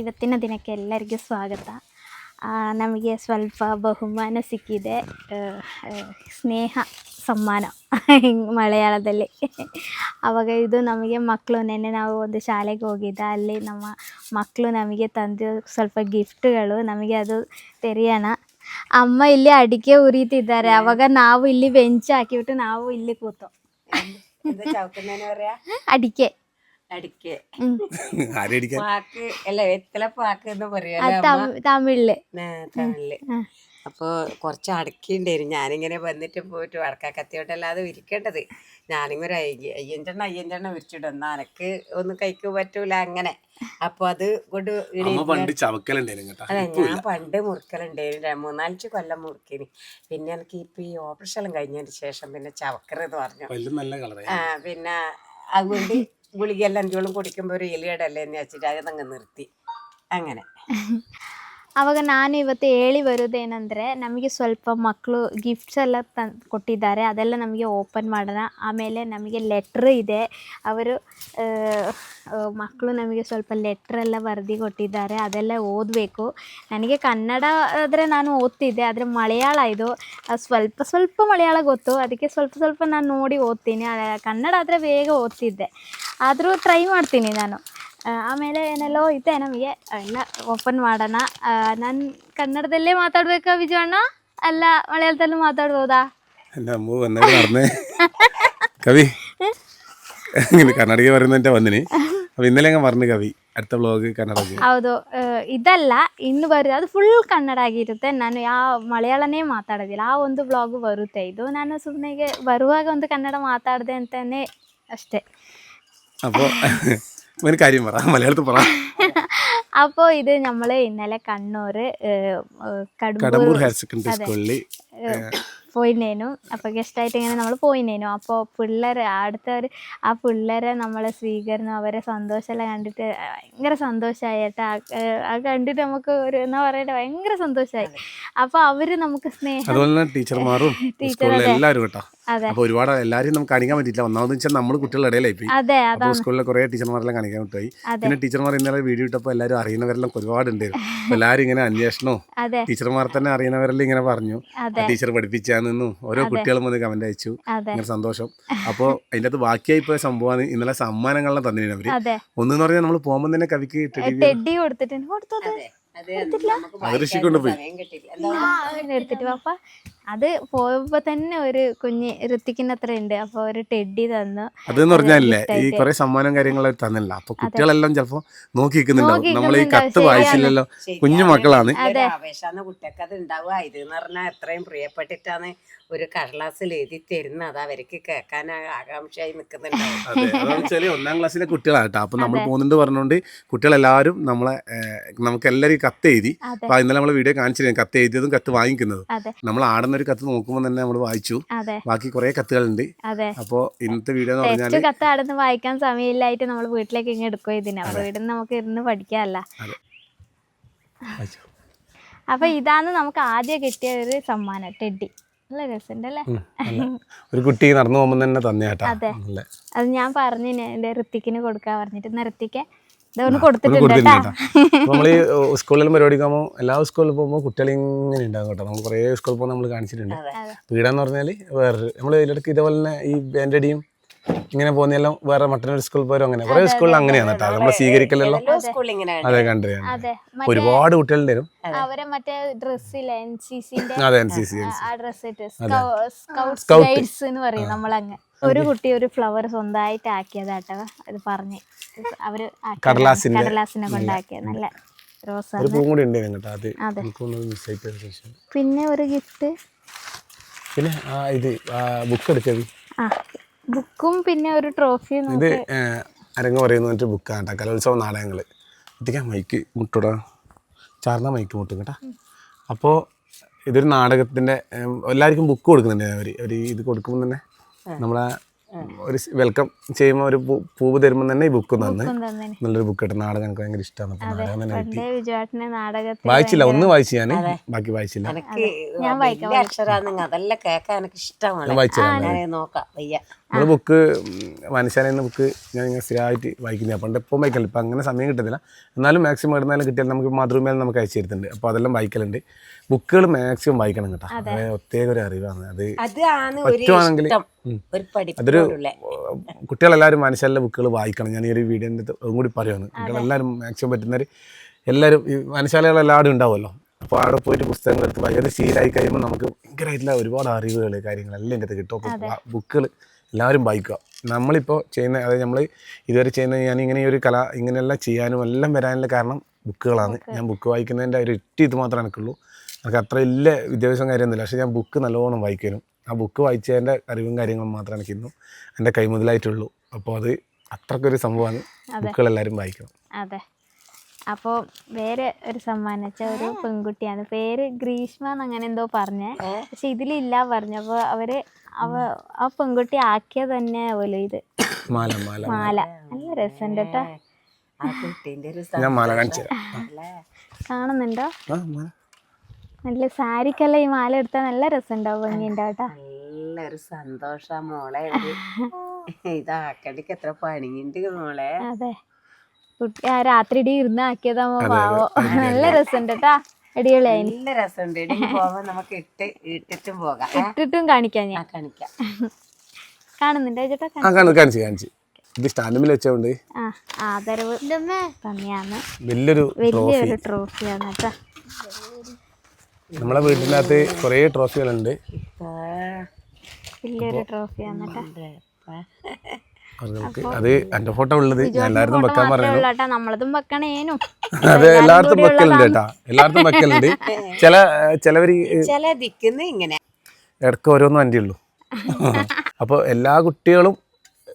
ಇವತ್ತಿನ ದಿನಕ್ಕೆ ಎಲ್ಲರಿಗೂ ಸ್ವಾಗತ. ನಮಗೆ ಸ್ವಲ್ಪ ಬಹುಮಾನ ಸಿಕ್ಕಿದೆ, ಸ್ನೇಹ ಸಮ್ಮಾನ ಮಲಯಾಳದಲ್ಲಿ. ಆವಾಗ ಇದು ನಮಗೆ ಮಕ್ಕಳು ನೆನ್ನೆ ನಾವು ಒಂದು ಶಾಲೆಗೆ ಹೋಗಿದ್ದ, ಅಲ್ಲಿ ನಮ್ಮ ಮಕ್ಕಳು ನಮಗೆ ತಂದು ಸ್ವಲ್ಪ ಗಿಫ್ಟ್ಗಳು, ನಮಗೆ ಅದು ತೆರೆಯೋಣ. ಅಮ್ಮ ಇಲ್ಲಿ ಅಡಿಕೆ ಉರಿತಿದ್ದಾರೆ, ಆವಾಗ ನಾವು ಇಲ್ಲಿ ಬೆಂಚ್ ಹಾಕಿಬಿಟ್ಟು ನಾವು ಇಲ್ಲಿ ಕೂತು അടിക്കെ അടിക്കെ പാക്ക് അല്ല വെത്തല പാക്ക് എന്ന് പറയാ തമിഴില്. അപ്പോൾ കുറച്ച് അടക്കിണ്ടായിരുന്നു. ഞാനിങ്ങനെ വന്നിട്ട് പോയിട്ട് വടക്കാക്കത്തിയോട്ടല്ലാതെ വിരിക്കേണ്ടത്. ഞാനിങ്ങനെ അയ്യഞ്ചെണ്ണ വിരിച്ചിടും, എന്നാൽ എനക്ക് ഒന്നും കഴിക്കാൻ പറ്റൂല അങ്ങനെ. അപ്പോൾ അത് കൊണ്ട് അതെ, ഞാൻ പണ്ട് മുറുക്കലുണ്ടായിരുന്നു, 3-4 കൊല്ലം മുറുക്കിന്. പിന്നെ എനിക്ക് ഇപ്പം ഈ ഓപ്പറേഷൻ കഴിഞ്ഞതിന് ശേഷം പിന്നെ ചവക്കരെന്ന് പറഞ്ഞു. പിന്നെ അതുകൊണ്ട് ഗുളികയെല്ലാം എന്തെങ്കിലും കുടിക്കുമ്പോൾ ഒരു എലിയടല്ലേ എന്ന് വെച്ചിട്ട് അതങ്ങ് നിർത്തി അങ്ങനെ. ಆವಾಗ ನಾನು ಇವತ್ತು ಹೇಳಿ ಬರೋದೇನೆಂದರೆ, ನಮಗೆ ಸ್ವಲ್ಪ ಮಕ್ಕಳು ಗಿಫ್ಟ್ಸ್ ಎಲ್ಲ ಕೊಟ್ಟಿದ್ದಾರೆ, ಅದೆಲ್ಲ ನಮಗೆ ಓಪನ್ ಮಾಡೋಣ. ಆಮೇಲೆ ನಮಗೆ ಲೆಟ್ರ್ ಇದೆ, ಅವರು ಮಕ್ಕಳು ನಮಗೆ ಸ್ವಲ್ಪ ಲೆಟ್ರೆಲ್ಲ ಬರೆದು ಕೊಟ್ಟಿದ್ದಾರೆ, ಅದೆಲ್ಲ ಓದಬೇಕು. ನನಗೆ ಕನ್ನಡ ಆದರೆ ನಾನು ಓದ್ತಿದ್ದೆ, ಆದರೆ ಮಲಯಾಳ ಇದು ಸ್ವಲ್ಪ ಮಲಯಾಳ ಗೊತ್ತು, ಅದಕ್ಕೆ ಸ್ವಲ್ಪ ನಾನು ನೋಡಿ ಓದ್ತೀನಿ. ಕನ್ನಡ ಆದರೆ ಬೇಗ ಓದ್ತಿದ್ದೆ, ಆದರೂ ಟ್ರೈ ಮಾಡ್ತೀನಿ ನಾನು. ಆಮೇಲೆ ಏನೆಲ್ಲೋ ಇದೆ, ನಮಗೆ ಎಲ್ಲ ಓಪನ್ ಮಾಡೋಣ. ನಾನು ಕನ್ನಡದಲ್ಲೇ ಮಾತಾಡ್ಬೇಕಾ ವಿಜಯಣ್ಣ, ಅಲ್ಲ ಮಲಯಾಳದಲ್ಲೂ ಮಾತಾಡ್ಬೋದಾ? കവി കർണാടക പറയുന്നതിന്റെ വന്നിനി. അപ്പൊ ഇന്നലെ അങ്ങ് പറഞ്ഞു കവി അടുത്ത വ്ലോഗ് ಕನ್ನಡ. ಹೌದು, ಇದಲ್ಲ ಇನ್ನು ಬರುತ್ತೆ, ಅದು ಫುಲ್ ಕನ್ನಡ ಆಗಿರುತ್ತೆ. ನಾನು ಯಾವ ಮಲಯಾಳನೇ ಮಾತಾಡೋದಿಲ್ಲ, ಆ ಒಂದು ವ್ಲಾಗು ಬರುತ್ತೆ. ಇದು ನಾನು ಸುಮ್ಮನೆಗೆ ಬರುವಾಗ ಒಂದು ಕನ್ನಡ ಮಾತಾಡಿದೆ ಅಂತಾನೆ ಅಷ್ಟೇ. അപ്പോൾ ഒരു കാര്യം പറ, മലയാളത്തിൽ പറ. അപ്പോൾ ഇത് നമ്മൾ ഇന്നലെ കണ്ണൂർ കടമ്പൂർ ഹയർ സെക്കൻഡറി സ്കൂളിൽ പോയിനേനു. അപ്പോൾ ഗസ്റ്റായിട്ട് ഇങ്ങനെ നമ്മൾ പോയിനേനു. അപ്പോൾ പിള്ളേർ അടുത്തവർ ആ പിള്ളേരെ നമ്മളെ സ്വീകരണം, അവരെ സന്തോഷമെല്ലാം കണ്ടിട്ട് ഭയങ്കര സന്തോഷമായി കേട്ടോ. അത് കണ്ടിട്ട് നമുക്ക് ഒരു എന്താ പറയട്ടെ, ഭയങ്കര സന്തോഷമായി. അപ്പോൾ അവർ നമുക്ക് സ്നേഹം, അതുപോലെ ടീച്ചർമാരും എല്ലാവരും കേട്ടോ. അതെ, അപ്പോൾ ഒരുപാട് എല്ലാവരും നമുക്ക് കാണിക്കാൻ പറ്റില്ല. ഒന്നാമതെന്ന് വെച്ചാൽ നമ്മൾ കുട്ടികളുടെ ഇടയിലായി പോയി. അതെ, അപ്പോൾ സ്കൂളിലെ കുറേ ടീച്ചർമാരെല്ലാം കാണിക്കാൻ പറ്റുമായി. പിന്നെ ടീച്ചർമാർ ഇന്നലെ വീഡിയോ ഇട്ടപ്പോൾ എല്ലാവരും അറിയുന്നവരെല്ലാം ഒരുപാട് ഉണ്ടായിരുന്നു. എല്ലാവരും ഇങ്ങനെ അന്വേഷണവും ടീച്ചർമാർ തന്നെ അറിയുന്നവരെല്ലാം ഇങ്ങനെ പറഞ്ഞു, ടീച്ചർ പഠിപ്പിച്ചാന്നും ഓരോ കുട്ടികളും വന്ന് കമന്റ് അയച്ചു. ഇങ്ങനെ സന്തോഷം. അപ്പോൾ അതിൻ്റെ അകത്ത് ബാക്കിയായി പോയ സംഭവമാണ് ഇന്നലെ സമ്മാനങ്ങളെല്ലാം തന്നിരുന്നു അവര്. ഒന്നെന്ന് പറഞ്ഞാൽ നമ്മൾ പോകുമ്പോൾ തന്നെ കവിക്ക് ടെഡി കൊടുത്തിട്ടുണ്ട്. കൊണ്ട് പോയി എടുത്തിട്ട് പാപ്പ അത് പോയപ്പോ തന്നെ ഒരു കുഞ്ഞ് ഋത്തിക്കിന് അത്ര ഉണ്ട്, അപ്പൊ ഒരു ടെഡി തന്നു. അതെന്ന് പറഞ്ഞാലേ ഈ കുറെ സമ്മാനം കാര്യങ്ങളൊക്കെ തന്നില്ല. അപ്പൊ കുട്ടികളെല്ലാം ചിലപ്പോ നോക്കി നിൽക്കുന്നുണ്ടാവും, നമ്മൾ ഈ കത്ത് വായിച്ചില്ലല്ലോ, കുഞ്ഞു മക്കളാണ്. ആവേശാന്ന് കുട്ടികൾക്ക് അത് ഉണ്ടാവുക. ഇതെന്ന് പറഞ്ഞാൽ എത്രയും പ്രിയപ്പെട്ടിട്ടാണ് ഒരു കടലാസിൽ എഴുതി തരുന്നത്, അത് അവർക്ക് കേൾക്കാൻ ആകാംക്ഷയായി നിൽക്കുന്നുണ്ടാവും. അതെ, അതെന്ന് വെച്ചാല് 1ാം ക്ലാസ്സിലെ കുട്ടികളാണ് കേട്ടോ. അപ്പൊ നമ്മൾ പോകുന്നുണ്ട് പറഞ്ഞുകൊണ്ട് കുട്ടികളെല്ലാവരും നമുക്ക് എല്ലാവരും കത്ത് എഴുതി. അപ്പൊ ഇന്നലെ നമ്മൾ വീഡിയോ കാണിച്ചിരുന്നു, കത്ത് എഴുതിയതും കത്ത് വാങ്ങിക്കുന്നതും. നമ്മൾ ആടുന്ന ഒരു കത്ത് നോക്കുമ്പോൾ തന്നെ നമ്മൾ വായിച്ചു. ബാക്കി കുറെ കത്തുകളുണ്ട്. അപ്പോ ഇന്നത്തെ വീഡിയോ എന്ന് പറഞ്ഞാൽ കത്ത് ആടുന്ന് വായിക്കാൻ സമയമില്ലായിട്ട് നമ്മൾ വീട്ടിലേക്ക് ഇങ്ങനെ എടുക്കുക ഇതിന്. അപ്പൊ ഇവിടെ നമുക്ക് ഇരുന്ന് പഠിക്കാമല്ല. അപ്പൊ ഇതാണ് നമുക്ക് ആദ്യം കിട്ടിയ ഒരു സമ്മാനം, ടെഡി. നല്ല രസമുണ്ടല്ലേ, ഒരു കുട്ടി നടന്നു പോകുമ്പോൾ തന്നെ തന്നെയാട്ടാ. അതെ, അത് ഞാൻ പറഞ്ഞു എന്റെ ഋത്തിക്കിന് കൊടുക്കാൻ പറഞ്ഞിട്ട്. ഇന്ന് ഋത്തിക്ക് ഇതൊന്ന് കൊടുത്തിട്ടുണ്ട്. നമ്മൾ ഈ സ്കൂളിലും പരിപാടിക്കുമ്പോൾ എല്ലാ സ്കൂളിൽ പോകുമ്പോൾ കുട്ടികൾ ഇങ്ങനെ ഉണ്ടാകും കേട്ടോ. നമ്മൾ കുറേ സ്കൂളിൽ പോകുമ്പോൾ നമ്മൾ കാണിച്ചിട്ടുണ്ട്. പീഡാന്ന് പറഞ്ഞാൽ വേറെ നമ്മൾ ഇതിലിടയ്ക്ക് ഇതേപോലെ തന്നെ ഈ ബാൻഡടിയും ഇങ്ങനെ പോകുന്നതെല്ലാം വേറെ മറ്റൊരു സ്കൂളിൽ പോലും അങ്ങനെ കുറെ സ്കൂളിൽ അങ്ങനെയാണ് കേട്ടോ. നമ്മളെ സ്വീകരിക്കലെല്ലാം അതെ കണ്ടിരുന്നു. ഒരുപാട് കുട്ടികളുടെ വരും. അവരെ മറ്റേ ഡ്രസ്സിലെ NCCന്റെ ആ ഡ്രസ് ഇട്ട് സ്കൗട്ട്സ് എന്ന് പറയും നമ്മളങ്ങ്. ഒരു കുട്ടി ഒരു ഫ്ലവർ സ്വന്തമായിട്ട് ആക്കിയതാട്ടോ, അത് പറഞ്ഞ് അവര് കടലാസിനെ കൊണ്ടാക്കിയത്. നല്ല റോസാണ്. പിന്നെ ഒരു ഗിഫ്റ്റ്, പിന്നെ ഇത് ബുക്ക് എടുത്തത്, ബുക്കും പിന്നെ ഒരു ട്രോഫിയും. ഇത് അരങ്ങ് പറയുന്ന ബുക്കാണ്, കലോത്സവ നാടകങ്ങൾ. എത്തിക്കാൻ മൈക്ക് മുട്ടൂടാ, ചാർന്ന മൈക്ക് മുട്ടും കേട്ടോ. അപ്പോൾ ഇതൊരു നാടകത്തിൻ്റെ എല്ലാവർക്കും ബുക്ക് കൊടുക്കുന്നുണ്ട് അവർ. ഇത് കൊടുക്കുമ്പോൾ തന്നെ നമ്മളെ ഒരു വെൽക്കം ചെയ്യുമ്പോൾ ഒരു പൂവ് തരുമ്പോൾ തന്നെ ഈ ബുക്ക് തന്ന് തന്നെ നല്ലൊരു ബുക്ക് കിട്ടും. നാടകം എനിക്ക് ഭയങ്കര ഇഷ്ടമാണ്. അപ്പോൾ നാടകം തന്നെ കിട്ടി. പണ്ടേ വിജുവേട്ടനെ നാടകത്തിൽ വായിച്ചില്ല, ഒന്ന് വായിച്ചു ഞാൻ, ബാക്കി വായിച്ചില്ല. എനിക്ക് വലിയ അക്ഷരാന്ന് അതെല്ലാം കേൾക്കാൻ എനിക്ക് ഇഷ്ടമാണ്. വായിച്ചില്ല. നോക്കാം വയ്യ. നമ്മൾ ബുക്ക് വായനശാലയിൽ ബുക്ക് ഞാൻ ഇങ്ങനെ സ്ഥിരമായിട്ട് വായിക്കുന്ന. പണ്ട് എപ്പോൾ വായിക്കലില്ല, ഇപ്പം അങ്ങനെ സമയം കിട്ടുന്നില്ല. എന്നാലും മാക്സിമം ഇടുന്നാലും കിട്ടിയാൽ നമുക്ക് മാതൃഭൂമിയിൽ നമുക്ക് അയച്ചു തരുന്നുണ്ട്. അപ്പോൾ അതെല്ലാം വായിക്കലുണ്ട്. ബുക്കുകൾ മാക്സിമം വായിക്കണം കേട്ടോ. അത് പ്രത്യേക ഒരു അറിവാണ്. അത് പറ്റുവാണെങ്കിൽ അതൊരു കുട്ടികളെല്ലാവരും വായനശാലയിലെ ബുക്കുകൾ വായിക്കണം. ഞാൻ ഈ ഒരു വീഡിയോൻ്റെ കൂടി പറയുകയാണ്. കുട്ടികളെല്ലാവരും മാക്സിമം പറ്റുന്നവർ എല്ലാവരും ഈ വായനശാലകളെല്ലാവരും ഉണ്ടാവുമല്ലോ. അപ്പോൾ അവിടെ പോയിട്ട് പുസ്തകങ്ങൾ എടുത്ത് ഭയങ്കര ശീലമായി കഴിയുമ്പോൾ നമുക്ക് ഭയങ്കരമായിട്ടുള്ള ഒരുപാട് അറിവുകൾ കാര്യങ്ങളെല്ലാം എൻ്റെ അടുത്ത് കിട്ടും. അപ്പോൾ ബുക്കുകൾ എല്ലാവരും വായിക്കുക. നമ്മളിപ്പോൾ ചെയ്യുന്ന, അതായത് നമ്മൾ ഇതുവരെ ചെയ്യുന്ന, ഞാൻ ഇങ്ങനെ ഒരു കല ഇങ്ങനെയെല്ലാം ചെയ്യാനും എല്ലാം വരാനുള്ള കാരണം ബുക്കുകളാണ്. ഞാൻ ബുക്ക് വായിക്കുന്നതിൻ്റെ ഒരു ഇത് മാത്രമേ എനിക്കുള്ളൂ. എനിക്ക് അത്ര വലിയ വിദ്യാഭ്യാസം കാര്യമൊന്നുമില്ല. പക്ഷേ ഞാൻ ബുക്ക് നല്ലോണം വായിക്കാനും ആ ബുക്ക് വായിച്ചതിൻ്റെ അറിവും കാര്യങ്ങളും മാത്രമേ എനിക്ക് ഇന്നും എൻ്റെ കൈമുതലായിട്ടുള്ളൂ. അപ്പോൾ അത് അത്രക്കൊരു സംഭവമാണ്. ബുക്കുകളെല്ലാവരും വായിക്കണം. അതെ. അപ്പോൾ വേറെ ഒരു സമ്മാനം വെച്ചാൽ ഒരു പെൺകുട്ടിയാണ്, പേര് ഗ്രീഷ്മ എന്നങ്ങനെ എന്തോ പറഞ്ഞേ, പക്ഷെ ഇതിലില്ല പറഞ്ഞു. അപ്പോൾ ആ പെൺകുട്ടി ആക്കിയത് തന്നെ പോലും ഇത് മാല നല്ല രസമുണ്ട് കേട്ടോ. ഞാൻ മാല കാണിച്ചു കാണുന്നുണ്ടോ? നല്ല സാരിക്കല്ല ഈ മാല എടുത്താൽ നല്ല രസമുണ്ടാവും, ഭംഗിയുണ്ടാവും കേട്ടോ. നല്ലൊരു സന്തോഷം മോളെ. ഇതാക്കടിക്ക് എത്ര പണിയുണ്ട് മോളെ. അതെ, കുട്ടി ആ രാത്രി ഇടി ഇരുന്ന് ആക്കിയതാമോ പാവോ. നല്ല രസമുണ്ട് കേട്ടാ, അടിപൊളിയായി. നല്ല രസമുണ്ട്. പോകുമ്പോ നമുക്ക് ഇട്ടിട്ടും പോകാം, ഇട്ടിട്ടും കാണിക്കാം. ഞാൻ കാണിക്കാം. കാണുന്നുണ്ടോ ചേട്ടാ? കാണിച്ചു. ഇത് സ്റ്റാൻഡിൽ വെച്ചോണ്ട് ആദരവ് തന്നെയാണ്. വലിയൊരു ട്രോഫിയാണ് കേട്ടാ. നമ്മളെ വീട്ടിനകത്ത് കുറേ ട്രോഫികളുണ്ട്. വലിയൊരു ട്രോഫിയാണ് കേട്ടാ. അത് എന്റെ ഫോട്ടോ ഉള്ളത് ഞാൻ എല്ലായിടത്തും വെക്കാൻ പറഞ്ഞു. നമ്മളതും വെക്കണേനും. അതെ, എല്ലായിടത്തും വെക്കലുണ്ട് കേട്ടാ, എല്ലായിടത്തും വെക്കലുണ്ട്. ചിലവര് ചില ദിക്കുന്ന ഇങ്ങനെ ഇടയ്ക്ക് ഓരോന്നും എൻ്റെ ഉള്ളൂ. അപ്പോൾ എല്ലാ കുട്ടികളും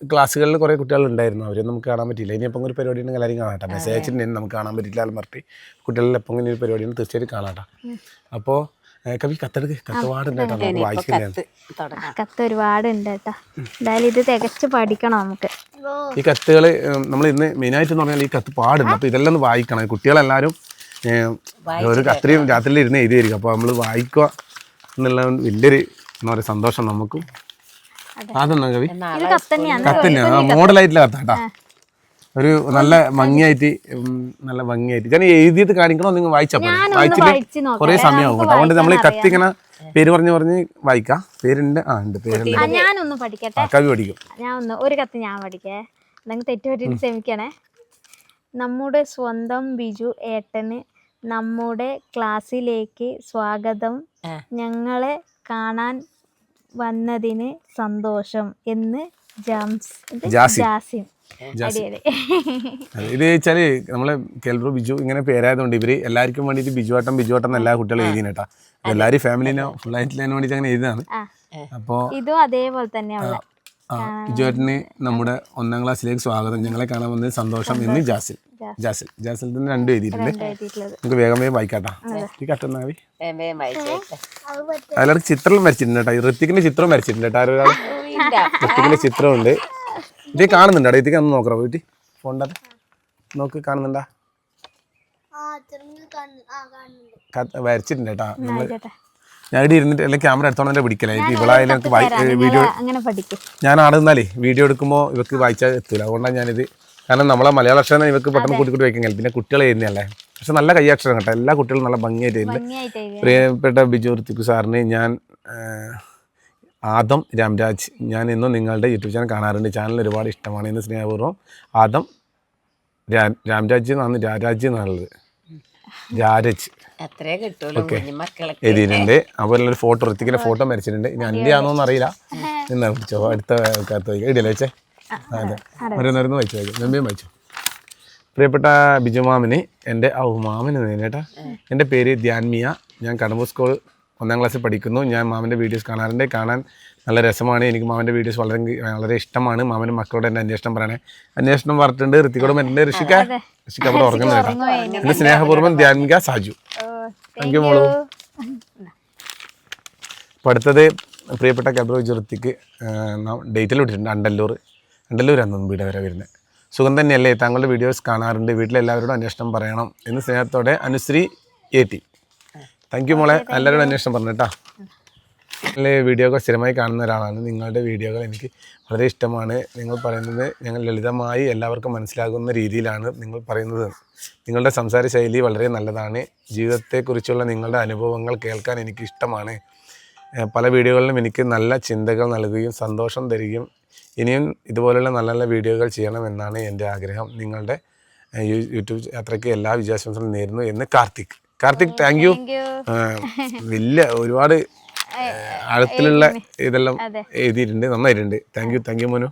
ക്ലാസ്സുകളിൽ കുറേ കുട്ടികളുണ്ടായിരുന്നു, അവരൊന്നും നമുക്ക് കാണാൻ പറ്റിയില്ല. ഇനിയിപ്പം ഒരു പരിപാടി ഉണ്ടെങ്കിൽ എല്ലാവരും കാണാട്ടെ. മെസ്സേജ് അയച്ചിട്ടുണ്ടെങ്കിൽ നമുക്ക് കാണാൻ പറ്റില്ല എന്ന് പറഞ്ഞിട്ട് കുട്ടികളിൽ എപ്പോൾ ഇങ്ങനെ ഒരു പരിപാടി ഉണ്ട് തീർച്ചയായിട്ടും കാണാട്ടെ. അപ്പോൾ കവി കത്തെടുക്ക്, കത്തുപാടുണ്ട് കേട്ടോ, നമുക്ക് വായിക്കുന്നതാണ്. കത്ത് ഒരുപാടുണ്ട് കേട്ടോ. എന്തായാലും ഇത് തികച്ച് പഠിക്കണം നമുക്ക്. ഈ കത്തുകൾ നമ്മൾ ഇന്ന് മെയിനായിട്ട് എന്ന് പറഞ്ഞാൽ ഈ കത്ത് പാടുണ്ട്. അപ്പോൾ ഇതെല്ലാം ഒന്ന് വായിക്കണം. കുട്ടികളെല്ലാവരും ഒരു അത്രയും രാത്രിയിൽ ഇരുന്ന് എഴുതിയായിരിക്കും. അപ്പോൾ നമ്മൾ വായിക്കുക എന്നുള്ള വലിയൊരു എന്താ പറയുക സന്തോഷം നമുക്കും. അതെന്നാ കവി? കത്തന്നെയാണ്, മോഡലായിട്ടുള്ള കത്താട്ടാ. ഒരു നല്ല ഭംഗിയായിട്ട് ഞാൻ എഴുതിയത് കാണിക്കണോ, നിങ്ങൾ വായിച്ചാൽ വായിച്ചിട്ട് കുറേ സമയമാകും കേട്ടോ. അതുകൊണ്ട് നമ്മൾ ഈ കത്ത് ഇങ്ങനെ പേര് പറഞ്ഞ് വായിക്കാം. പേരുണ്ട്, ഉണ്ട് പേരുണ്ട്. ഞാനൊന്ന് പഠിക്കട്ടെ, കവി പഠിക്കും. ഒരു കത്ത് ഞാൻ പഠിക്കേ, എന്തെങ്കിലും തെറ്റ് പറ്റിയിട്ട് ക്ഷമിക്കണേ. നമ്മുടെ സ്വന്തം ബിജു ഏട്ടന് നമ്മുടെ ക്ലാസ്സിലേക്ക് സ്വാഗതം. ഞങ്ങളെ കാണാൻ വന്നതിന് സന്തോഷം എന്ന് ജാസിം. ഇത് വെച്ചാല് നമ്മളെ കേൾബ്രോ ബിജു ഇങ്ങനെ പേരായതുകൊണ്ട് ഇവര് എല്ലാവർക്കും വേണ്ടിയിട്ട് ബിജുവട്ടം എല്ലാ കുട്ടികളും എഴുതിന് കേട്ടാ. എല്ലാവരും ഫാമിലിനെ ഫുള്ളായിട്ട് വേണ്ടിയിട്ട് അങ്ങനെ എഴുതാണ്. അപ്പോൾ ഇതും അതേപോലെ തന്നെയുള്ള ബിജുവേട്ടന് നമ്മുടെ 1ാം ക്ലാസ്സിലേക്ക് സ്വാഗതം, ഞങ്ങളെ കാണാൻ വന്നത് സന്തോഷം എന്ന് ജാസിൽ തന്നെ 2 എഴുതിയിട്ടുണ്ട്. നമുക്ക് വേഗം വായിക്കാട്ടാ. ഈ കട്ടെന്നാ അതിലൊരു ചിത്രം വരച്ചിട്ടുണ്ട് കേട്ടോ. ഋത്തിക്കിന്റെ ചിത്രം വരച്ചിട്ടുണ്ട് കേട്ടോ. ഒരാൾ ഋത്തിക്കിന്റെ ചിത്രമുണ്ട്. ഇത് കാണുന്നുണ്ടോ? ഋത്തിക്ക് ഒന്ന് നോക്കറോ വീട്ടിൽ ഫോണിൻ്റെ നോക്ക്, കാണുന്നുണ്ടാ? വരച്ചിട്ടുണ്ട് കേട്ടാ. ഞാൻ ഇവിടെ ഇരുന്നിട്ട് അല്ലെങ്കിൽ ക്യാമറ എടുത്തോണ്ട് പിടിക്കലായിട്ട് ഇവളായാലും വീഡിയോ ഞാൻ അവിടെ നിന്നാലേ വീഡിയോ എടുക്കുമ്പോൾ ഇവർക്ക് വായിച്ചാൽ എത്തൂല. അതുകൊണ്ടാണ് ഞാനിത്, കാരണം നമ്മളെ മലയാള അക്ഷരം ഇവർക്ക് പെട്ടെന്ന് കൂട്ടി വയ്ക്കാൻ പിന്നെ കുട്ടികളെ എഴുതുന്നതല്ലേ. പക്ഷെ നല്ല കയ്യക്ഷരം കേട്ടോ, എല്ലാ കുട്ടികളും നല്ല ഭംഗിയായിട്ട് എഴുതുന്നത്. പ്രിയപ്പെട്ട ബിജു ഋത്തിക് സാറിന് ഞാൻ ആദം രാംരാജ്, ഞാൻ ഇന്നും നിങ്ങളുടെ യൂട്യൂബ് ചാനൽ കാണാറുണ്ട്. ചാനൽ ഒരുപാട് ഇഷ്ടമാണ്. ഇന്ന് സ്നേഹപൂർവ്വം ആദം രാംരാജ് എന്നാണ്, രാരാജ് എന്നുള്ളത്, രാരജ് എഴുതിയിട്ടുണ്ട്. അപ്പോൾ ഒരു ഫോട്ടോ ഋത്തിക്കിന്റെ ഫോട്ടോ മരിച്ചിട്ടുണ്ട്. ഇനി എൻ്റെ ആണോന്ന് അറിയില്ല. എന്നാ വിളിച്ചോ അടുത്ത കാലത്ത് വായിക്കാം. ഇടിയല്ലേ വെച്ചേ? അതെ, ഓരോന്നോരോന്ന് വായിച്ചു. പ്രിയപ്പെട്ട ബിജു മാമിന് എൻ്റെ മാമന് നേട്ടാ, എൻ്റെ പേര് ധ്യാൻമിയ. ഞാൻ കടമ്പൂർ സ്കൂൾ 1ാം ക്ലാസ്സിൽ പഠിക്കുന്നു. ഞാൻ മാമൻ്റെ വീഡിയോസ് കാണാറുണ്ട്. കാണാൻ നല്ല രസമാണ്. എനിക്ക് മാമൻ്റെ വീഡിയോസ് വളരെ ഇഷ്ടമാണ്. മാമൻ്റെ മക്കളോട് എൻ്റെ അന്വേഷണം പറയണേ. അന്വേഷണം പറഞ്ഞിട്ടുണ്ട്. ഋത്തിക്കോടും എൻ്റെ ഋഷിക്ക അവിടെ ഉറങ്ങുന്നത് കേട്ടോ. എൻ്റെ സ്നേഹപൂർവ്വം ധ്യാൻമിക സാജു. താങ്ക് യു മോളു. അപ്പോൾ അടുത്തത് പ്രിയപ്പെട്ട കെബ്രോ ജ്യോതിക്ക് ഡേറ്റിൽ വിട്ടിട്ടുണ്ട്. അണ്ടല്ലൂരാണ് വീട് വരെ വരുന്നത്. സുഖം തന്നെയല്ലേ? താങ്കളുടെ വീഡിയോസ് കാണാറുണ്ട്. വീട്ടിലെല്ലാവരോടും അന്വേഷണം പറയണം എന്ന് സ്നേഹത്തോടെ അനുശ്രീ AT. താങ്ക് യു മോളെ, എല്ലാവരോടും അന്വേഷണം പറഞ്ഞു കേട്ടോ. വീഡിയോകൾ സ്ഥിരമായി കാണുന്ന ഒരാളാണ്. നിങ്ങളുടെ വീഡിയോകൾ എനിക്ക് വളരെ ഇഷ്ടമാണ്. നിങ്ങൾ പറയുന്നത് ഞങ്ങൾ ലളിതമായി എല്ലാവർക്കും മനസ്സിലാകുന്ന രീതിയിലാണ് നിങ്ങൾ പറയുന്നത്. നിങ്ങളുടെ സംസാര ശൈലി വളരെ നല്ലതാണ്. ജീവിതത്തെക്കുറിച്ചുള്ള നിങ്ങളുടെ അനുഭവങ്ങൾ കേൾക്കാൻ എനിക്ക് ഇഷ്ടമാണ്. പല വീഡിയോകളിലും എനിക്ക് നല്ല ചിന്തകൾ നൽകുകയും സന്തോഷം തരികയും ഇനിയും ഇതുപോലുള്ള നല്ല നല്ല വീഡിയോകൾ ചെയ്യണമെന്നാണ് എൻ്റെ ആഗ്രഹം. നിങ്ങളുടെ യൂട്യൂബ് യാത്രയ്ക്ക് എല്ലാ വിജയാശംസകളും നേരുന്നു എന്ന് കാർത്തിക്. Thank you. വലിയ ഒരുപാട് ആഴത്തിലുള്ള ഇതെല്ലാം എഴുതിയിട്ടുണ്ട്, നന്നായിട്ടുണ്ട്. താങ്ക് യു മോനു.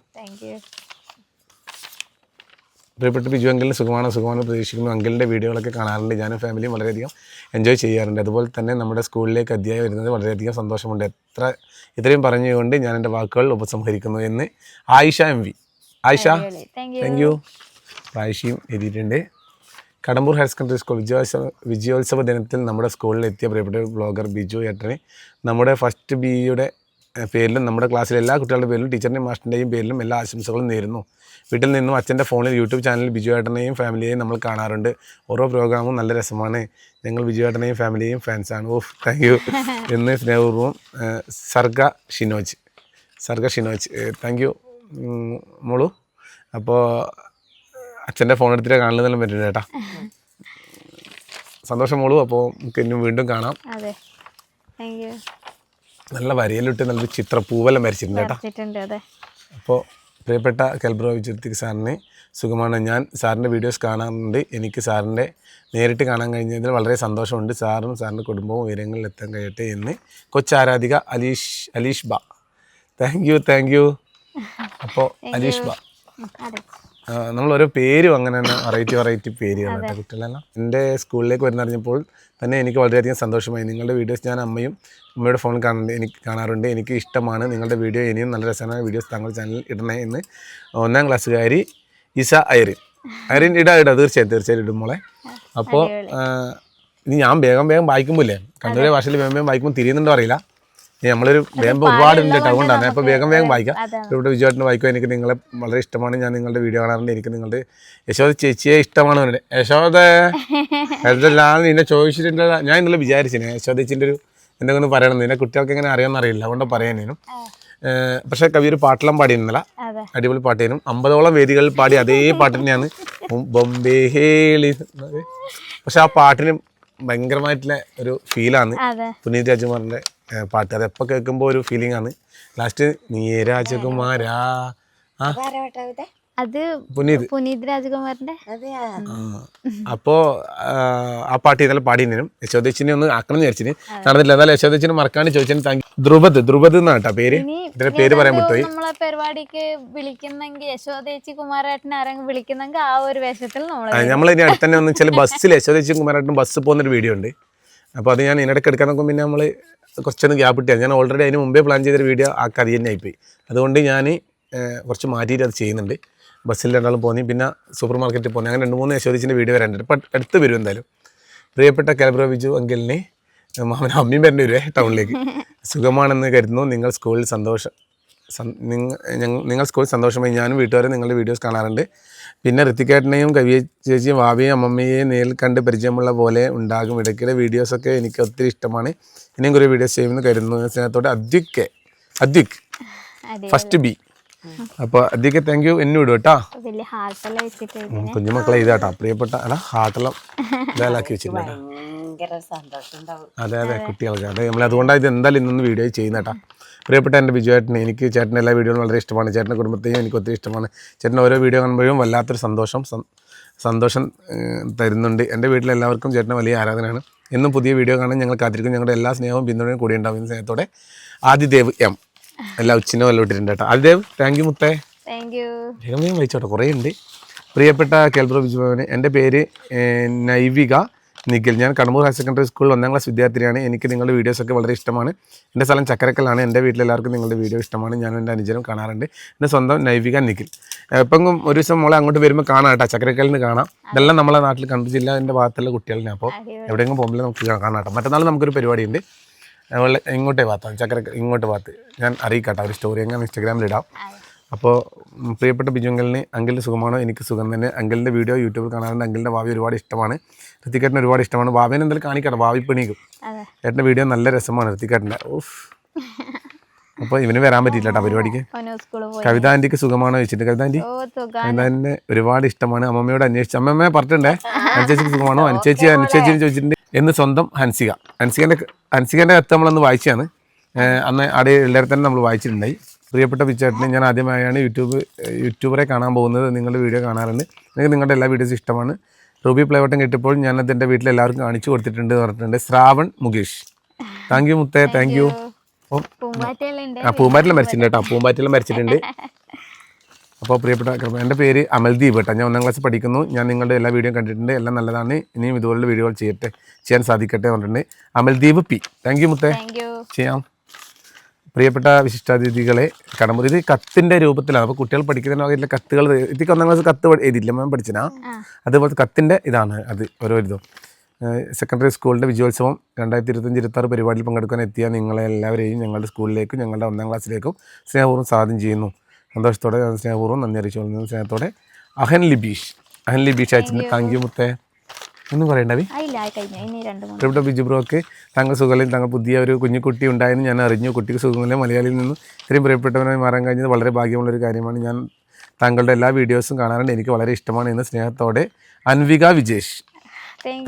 പ്രിയപ്പെട്ട ബിജു അങ്കിളിന് സുഖമാണ് പ്രതീക്ഷിക്കുന്നു. അങ്കിളിൻ്റെ വീഡിയോകളൊക്കെ കാണാറുണ്ട്. ഞാനും ഫാമിലിയും വളരെയധികം എൻജോയ് ചെയ്യാറുണ്ട്. അതുപോലെ തന്നെ നമ്മുടെ സ്കൂളിലേക്ക് അധ്യായം വരുന്നത് വളരെയധികം സന്തോഷമുണ്ട്. ഇത്രയും പറഞ്ഞുകൊണ്ട് ഞാൻ എൻ്റെ ഉപസംഹരിക്കുന്നു എന്ന് Ayisha MV. Ayisha thank you. ആയിഷയും എഴുതിയിട്ടുണ്ട്. കടമ്പൂർ ഹയർ സെക്കൻഡറി സ്കൂൾ വിജയോത്സവ ദിനത്തിൽ നമ്മുടെ സ്കൂളിലെത്തിയ പ്രിയപ്പെട്ട ബ്ലോഗർ ബിജു ഏട്ടനെ നമ്മുടെ ഫസ്റ്റ് ബിയുടെ പേരിലും നമ്മുടെ ക്ലാസ്സിലെ എല്ലാ കുട്ടികളുടെ പേരിലും ടീച്ചറിൻ്റെയും മാസ്റ്ററിൻ്റെയും പേരിലും എല്ലാ ആശംസകളും നേരുന്നു. വീട്ടിൽ നിന്നും അച്ഛൻ്റെ ഫോണിൽ യൂട്യൂബ് ചാനലിൽ ബിജു ഏട്ടനെയും ഫാമിലിയെയും നമ്മൾ കാണാറുണ്ട്. ഓരോ പ്രോഗ്രാമും നല്ല രസമാണ്. ഞങ്ങൾ ബിജു ഏട്ടനെയും ഫാമിലിയെയും ഫാൻസാണ്. താങ്ക് യു എന്ന് സ്നേഹപൂർവ്വം സർഗ ഷിനോജ്. താങ്ക് യു മോളു. അപ്പോൾ അച്ഛൻ്റെ ഫോൺ എടുത്തിട്ട് കാണുന്നതെല്ലാം പറ്റുന്നുണ്ട് കേട്ടോ. സന്തോഷം മോളു. അപ്പോൾ നമുക്ക് ഇനി വീണ്ടും കാണാം. നല്ല വരയിലിട്ട് നല്ലൊരു ചിത്രപ്പൂവെല്ലാം വരച്ചിട്ടുണ്ട് കേട്ടോ. അപ്പോൾ പ്രിയപ്പെട്ട കെൽബ്രോ വിജയത്തിക്ക് സാറിന് സുഖമാണ്. ഞാൻ സാറിൻ്റെ വീഡിയോസ് കാണാറുണ്ട്. എനിക്ക് സാറിൻ്റെ നേരിട്ട് കാണാൻ കഴിഞ്ഞതിൽ വളരെ സന്തോഷമുണ്ട്. സാറും സാറിൻ്റെ കുടുംബവും ഉയരങ്ങളിൽ എത്താൻ കഴിയട്ടെ എന്ന് കൊച്ചാരാധിക അലീഷ് ബ. Thank you. അപ്പോൾ അലീഷ് ബ, നമ്മളോരോ പേരും അങ്ങനെ തന്നെ വെറൈറ്റി പേരുകൾ കേട്ടോ കുട്ടികളെല്ലാം. എൻ്റെ സ്കൂളിലേക്ക് വരുന്നറിഞ്ഞപ്പോൾ തന്നെ എനിക്ക് വളരെയധികം സന്തോഷമായി. നിങ്ങളുടെ വീഡിയോസ് ഞാൻ അമ്മയുടെ ഫോണിൽ കാണാറുണ്ട്. എനിക്ക് ഇഷ്ടമാണ് നിങ്ങളുടെ വീഡിയോ. ഇനിയും നല്ല രസമായ വീഡിയോസ് താങ്കളുടെ ചാനലിൽ ഇടണേ എന്ന് 1ാം ക്ലാസ്സുകാരി ഇസ ഐറിൻ ഇടാ തീർച്ചയായും ഇടും മോളെ. അപ്പോൾ ഇനി ഞാൻ വേഗം വായിക്കുമ്പോൾ ഇല്ലേ, കണ്ണൂരെ ഭാഷയിൽ വേഗം വായിക്കുമ്പോൾ തിരിയുന്നുണ്ടോ അറിയില്ല. നമ്മളൊരു വേഗം ഒരുപാടുണ്ട് കേട്ടോ, അതുകൊണ്ടാണ്. അപ്പോൾ വേഗം വായിക്കാം. ഇവിടെ വിജയേട്ടന് വായിക്കുക. എനിക്ക് നിങ്ങളെ വളരെ ഇഷ്ടമാണ്. ഞാൻ നിങ്ങളുടെ വീഡിയോ കാണാറുണ്ട്. എനിക്ക് നിങ്ങളുടെ യശോദ ചേച്ചിയെ ഇഷ്ടമാണ്. യശോദ എല്ലാം നിന്നെ ചോദിച്ചിട്ടുണ്ടല്ലോ. ഞാൻ ഇന്നലെ വിചാരിച്ചിനെ യശോദ ചേച്ചിൻ്റെ ഒരു എന്തെങ്കിലും പറയണം. നിന്നെ കുട്ടികൾക്ക് എങ്ങനെ അറിയാമെന്നറിയില്ല, അതുകൊണ്ട് പറയാനേനും. പക്ഷേ കവി ഒരു പാട്ടെല്ലാം പാടിയിരുന്നില്ല, അടിപൊളി പാട്ടേനും. 50ഓളം വേദികളിൽ പാടി അതേ പാട്ട് തന്നെയാണ് ബോംബെ ഹേളി. പക്ഷെ ആ പാട്ടിന് ഭയങ്കരമായിട്ടുള്ള ഒരു ഫീലാണ്. പുനീത് രാജ്കുമാറിൻ്റെ പാട്ട്. അതെപ്പോൾ കേൾക്കുമ്പോൾ ഒരു ഫീലിംഗ് ആണ്. ലാസ്റ്റ് നീ രാജകുമാരാ അത് പുനീത് രാജ്കുമാറിന്റെ. അപ്പോൾ ആ പാട്ട് ഇന്നലെ പാടിയും യശോദേച്ചിനെ ഒന്ന് ആക്കണം എന്ന് വിചാരിച്ചിന്, നടന്നില്ല. എന്നാലും യശോദേച്ചിനെ മറക്കാണ്ട് ചോദിച്ചാൽ താങ്ക് യു. ധ്രുപത് എന്നാട്ടാ പേര്. ഇതിന്റെ പേര് പറയാൻ വിട്ടുപോയി. നമ്മളെ പരിപാടിക്ക് വിളിക്കുന്നെങ്കിൽ യശോദേച്ചി കുമാരേട്ടനെ ആരെങ്കിലും വിളിക്കുന്നെങ്കിൽ ആ ഒരു വേഷത്തിൽ നമ്മളിനി അടുത്ത് തന്നെ ഒന്ന് ചില ബസ്സിൽ യശോദേച്ചി കുമാരേട്ടനും ബസ് പോകുന്നൊരു വീഡിയോ ഉണ്ട്. അപ്പോൾ അത് ഞാൻ ഇതിനിടയ്ക്ക് എടുക്കാൻ നോക്കും. പിന്നെ നമ്മൾ കുറച്ചൊന്ന് ഗ്യാപ്പ് ഇട്ടാൽ ഞാൻ ഓൾറെഡി അതിന് മുമ്പേ പ്ലാൻ ചെയ്തൊരു വീഡിയോ ആ കഥ തന്നെ ആയിപ്പോയി. അതുകൊണ്ട് ഞാൻ കുറച്ച് മാറ്റിയിട്ട് അത് ചെയ്യുന്നുണ്ട്. ബസ്സിൽ രണ്ടാളും പോന്നി, പിന്നെ സൂപ്പർ മാർക്കറ്റിൽ പോന്നി, അങ്ങനെ 2-3 യശോദിച്ചിൻ്റെ വീഡിയോ വരാനുണ്ട്. ഇപ്പം അടുത്ത് വരും എന്തായാലും. പ്രിയപ്പെട്ട കെൽബ്രോ ബിജു അങ്കിളിനെ അമ്മയും വരേണ്ടി വരുവേ ടൗണിലേക്ക്. സുഖമാണെന്ന് കരുതുന്നു. നിങ്ങൾ സ്കൂളിൽ സന്തോഷമായി. ഞാനും വീട്ടുകാരും നിങ്ങളുടെ വീഡിയോസ് കാണാറുണ്ട്. പിന്നെ ഋത്തിക്കേട്ടനെയും കവിയെ ചേച്ചിയും വാവിയെയും അമ്മമ്മയെയും നേരിൽ കണ്ട് പരിചയമുള്ള പോലെ ഉണ്ടാകും. ഇടയ്ക്കിടെ വീഡിയോസൊക്കെ എനിക്ക് ഒത്തിരി ഇഷ്ടമാണ്. ഇനിയും കുറേ വീഡിയോസ് ചെയ്യുമെന്ന് കരുതുന്നു. സ്നേഹത്തോടെ അദ്വിക് ഫസ്റ്റ് ബി. അപ്പോൾ അദ്വിക് താങ്ക് യു. എന്നെ വിടും കേട്ടോ. കുഞ്ഞുമക്കളെ ഇതാട്ടോ പ്രിയപ്പെട്ട ഹാർട്ടെല്ലാം ഇതാക്കി വെച്ചിട്ടുണ്ട്. അതെ കുട്ടികൾക്ക്. അതെ നമ്മൾ അതുകൊണ്ടാണ് ഇത് എന്തായാലും ഇന്നൊന്ന് വീഡിയോ ചെയ്യുന്ന കേട്ടോ. പ്രിയപ്പെട്ട എൻ്റെ ബിജു ചേട്ടനെ, എനിക്ക് ചേട്ടൻ്റെ എല്ലാ വീഡിയോകളും വളരെ ഇഷ്ടമാണ്. ചേട്ടൻ്റെ കുടുംബത്തെയും എനിക്ക് ഒത്തിരി ഇഷ്ടമാണ്. ചേട്ടൻ്റെ ഓരോ വീഡിയോ കാണുമ്പോഴും വല്ലാത്തൊരു സന്തോഷം തരുന്നുണ്ട്. എൻ്റെ വീട്ടിലെല്ലാവർക്കും ചേട്ടന് വലിയ ആരാധനയാണ്. എന്നും പുതിയ വീഡിയോ കാണാൻ ഞങ്ങൾ കാത്തിരിക്കും. ഞങ്ങളുടെ എല്ലാ സ്നേഹവും പിന്തുണയും കൂടി ഉണ്ടാവും. സ്നേഹത്തോടെ ആദിദേവ് M. എല്ലാ ഉച്ചിനോ എല്ലാം ഇട്ടിട്ടുണ്ട് കേട്ടോ. ആദിദേവ് താങ്ക് യു മുത്തേ. വേഗം വായിച്ചോട്ടെ, കുറേ ഉണ്ട്. പ്രിയപ്പെട്ട കെൽബ്രോ ബിജുവിന്, എൻ്റെ പേര് നൈവിക നിഖിൽ. ഞാൻ കടമ്പൂർ ഹയർ സെക്കൻഡറി സ്കൂളിൽ 1ാം ക്ലാസ് വിദ്യാർത്ഥിയാണ്. എനിക്ക് നിങ്ങളുടെ വീഡിയോസൊക്കെ വളരെ ഇഷ്ടമാണ്. എൻ്റെ സ്ഥലം ചക്കരക്കലാണ്. എൻ്റെ വീട്ടിലെല്ലാവർക്കും നിങ്ങളുടെ വീഡിയോ ഇഷ്ടമാണ്. ഞാനും എൻ്റെ അനുജനും കാണാറുണ്ട്. എൻ്റെ സ്വന്തം നൈവിക നിഖിൽ. എപ്പം ഒരു ദിവസം മോളെ അങ്ങോട്ട് വരുമ്പോൾ കാണാം കേട്ടോ, ചക്കരക്കലിന് കാണാം. ഇതെല്ലാം നമ്മളെ നാട്ടിൽ കണ്ണൂർ ജില്ലേൻ്റെ ഭാഗത്തുള്ള കുട്ടികളിനെ. അപ്പോൾ എവിടെയെങ്കിലും പോകുമ്പോൾ നമുക്ക് കാണാം കേട്ടോ. മറ്റന്നാൾ നമുക്കൊരു പരിപാടിയുണ്ട്. ഇങ്ങോട്ടേ ഭാഗത്താണ് ചക്കര ഇങ്ങോട്ട് ഭാഗത്ത് ഞാൻ അറിയിക്കാട്ടോ ഒരു സ്റ്റോറി അങ്ങനെ ഇൻസ്റ്റാഗ്രാമിൽ ഇടാം. അപ്പോൾ പ്രിയപ്പെട്ട ബിജുങ്കലിന് അങ്കിളിന് സുഖമാണോ? എനിക്ക് സുഖം തന്നെ. അങ്കിളിൻ്റെ വീഡിയോ യൂട്യൂബിൽ കാണാറുണ്ട്. അങ്കിളിൻ്റെ ഭാവി ഒരുപാട് ഇഷ്ടമാണ്. ഋത്തിക്കേട്ടന് ഒരുപാട് ഇഷ്ടമാണ്. ഭാവിനെ എന്തായാലും കാണിക്കട്ടെ, ഭാവി പെണീക്കും. ഏട്ടൻ്റെ വീഡിയോ നല്ല രസമാണ് ഋത്തിക്കേട്ടൻ്റെ. ഓഫ്. അപ്പോൾ ഇവന് വരാൻ പറ്റിയില്ല കേട്ടോ പരിപാടിക്ക്. കവിത ആൻറ്റിക്ക് സുഖമാണോ ചോദിച്ചിട്ട് കവിത ആൻറ്റിനെ ഒരുപാട് ഇഷ്ടമാണ്. അമ്മമ്മയോട് അന്വേഷിച്ചു. അമ്മമ്മയെ പറഞ്ഞിട്ടുണ്ടേ അനുചേച്ചിക്ക് സുഖമാണോ? അനുചേച്ചിനെ ചോദിച്ചിട്ടുണ്ട് എന്ന് സ്വന്തം ഹൻസികൻ്റെ കത്ത് നമ്മളന്ന് വായിച്ചാണ്. അന്ന് അവിടെ എല്ലാവരും തന്നെ നമ്മൾ വായിച്ചിട്ടുണ്ടായി. പ്രിയപ്പെട്ട പിച്ചേട്ടന് ഞാൻ ആദ്യമായാണ് യൂട്യൂബറെ കാണാൻ പോകുന്നത്. നിങ്ങളുടെ വീഡിയോ കാണാറുണ്ട്. എനിക്ക് നിങ്ങളുടെ എല്ലാ വീഡിയോസും ഇഷ്ടമാണ്. റൂബി പ്ലേവട്ടം കിട്ടിയപ്പോൾ ഞാനത് എൻ്റെ വീട്ടിൽ എല്ലാവർക്കും കാണിച്ചു കൊടുത്തിട്ടുണ്ട് എന്ന് പറഞ്ഞിട്ടുണ്ട്. ശ്രാവൺ മുകേഷ്. താങ്ക് യു മുത്തേ, താങ്ക് യു. പൂമ്പാറ്റെല്ലാം മരിച്ചിട്ടുണ്ട് കേട്ടോ, പൂമ്പാറ്റെല്ലാം മരിച്ചിട്ടുണ്ട്. അപ്പോൾ പ്രിയപ്പെട്ട എൻ്റെ പേര് അമൽദീപ് കേട്ടോ. ഞാൻ 1ാം ക്ലാസ് പഠിക്കുന്നു. ഞാൻ നിങ്ങളുടെ എല്ലാ വീഡിയോ കണ്ടിട്ടുണ്ട്. എല്ലാം നല്ലതാണ്. ഇനിയും ഇതുപോലുള്ള വീഡിയോകൾ ചെയ്യാൻ സാധിക്കട്ടെ പറഞ്ഞിട്ടുണ്ട്. അമൽദീപ് പി. താങ്ക് യു മുത്തേ. ചെയ്യാം. പ്രിയപ്പെട്ട വിശിഷ്ടാതിഥികളെ കടമ്പൂർ ഇത് കത്തിൻ്റെ രൂപത്തിലാണ്. അപ്പോൾ കുട്ടികൾ പഠിക്കുന്ന കത്തുകൾ ഇതിക്ക് 1ാം ക്ലാസ് കത്ത് എഴുതിയില്ല മാം പഠിച്ചിനാ. അതുപോലെ കത്തിൻ്റെ ഇതാണ് അത് ഓരോ ഇതും. സെക്കൻഡറി സ്കൂളിൻ്റെ വിജയോത്സവം 2025-26 പരിപാടിയിൽ പങ്കെടുക്കാൻ എത്തിയ നിങ്ങളെ എല്ലാവരെയും ഞങ്ങളുടെ സ്കൂളിലേക്കും ഞങ്ങളുടെ 1ാം ക്ലാസ്സിലേക്കും സ്നേഹപൂർവ്വം സ്വാഗതം ചെയ്യുന്നു. സന്തോഷത്തോടെ സ്നേഹപൂർവ്വം നന്ദി അറിയിച്ചു സ്നേഹത്തോടെ അഹൻ ലിബീഷ് അയച്ചിട്ടുണ്ട്. താങ്ക് യു മുത്തേ. ഒന്നും പറയണ്ടവി. പ്രിയപ്പെട്ട ബിജു ബ്രോക്ക് താങ്കൾ സുഖമില്ല. താങ്കൾ പുതിയ ഒരു കുഞ്ഞുകുട്ടി ഉണ്ടായെന്ന് ഞാൻ അറിഞ്ഞു. കുട്ടിക്ക് സുഖമില്ല. മലയാളിയിൽ നിന്നും ഇത്രയും പ്രിയപ്പെട്ടവനായി മാറാൻ കഴിഞ്ഞത് വളരെ ഭാഗ്യമുള്ളൊരു കാര്യമാണ്. ഞാൻ താങ്കളുടെ എല്ലാ വീഡിയോസും കാണാറുണ്ട്. എനിക്ക് വളരെ ഇഷ്ടമാണ് എന്ന് സ്നേഹത്തോടെ അൻവിക വിജേഷ്.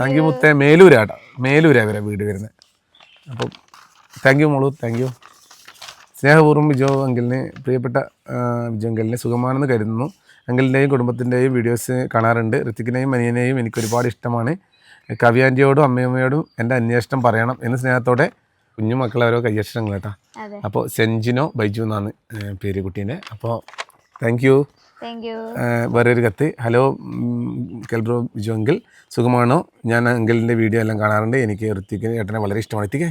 താങ്ക് യു മുത്തേ. മേലൂരാണ് വരെ വീട് വരുന്നത്. അപ്പം താങ്ക് യു മോളു, താങ്ക് യു. സ്നേഹപൂർവ്വം ബിജു അങ്കിളിന് പ്രിയപ്പെട്ട ബിജു അങ്കിളിനെ സുഖമാണെന്ന് കരുതുന്നു. അങ്കിളിൻ്റെയും കുടുംബത്തിൻ്റെയും വീഡിയോസ് കാണാറുണ്ട്. ഋത്തിക്കിനെയും അനിയനെയും എനിക്ക് ഒരുപാട് ഇഷ്ടമാണ്. കവി ആൻറ്റിയോടും അമ്മയമ്മയോടും എൻ്റെ അന്വേഷണം പറയണം എന്ന് സ്നേഹത്തോടെ കുഞ്ഞുമക്കളെ ഓരോ കയ്യക്ഷരങ്ങൾ കേട്ടോ. അപ്പോൾ സെഞ്ചിനോ ബൈജു എന്നാണ് പേര് കുട്ടീൻ്റെ. അപ്പോൾ താങ്ക് യു. വേറൊരു കത്ത്. ഹലോ കെൽബ്രോ ബിജു അങ്കിൾ സുഖമാണോ? ഞാൻ അങ്കിളിൻ്റെ വീഡിയോ എല്ലാം കാണാറുണ്ട്. എനിക്ക് ഋത്തിക്ക് ഏട്ടനെ വളരെ ഇഷ്ടമാണ്. ഋത്തിക്ക്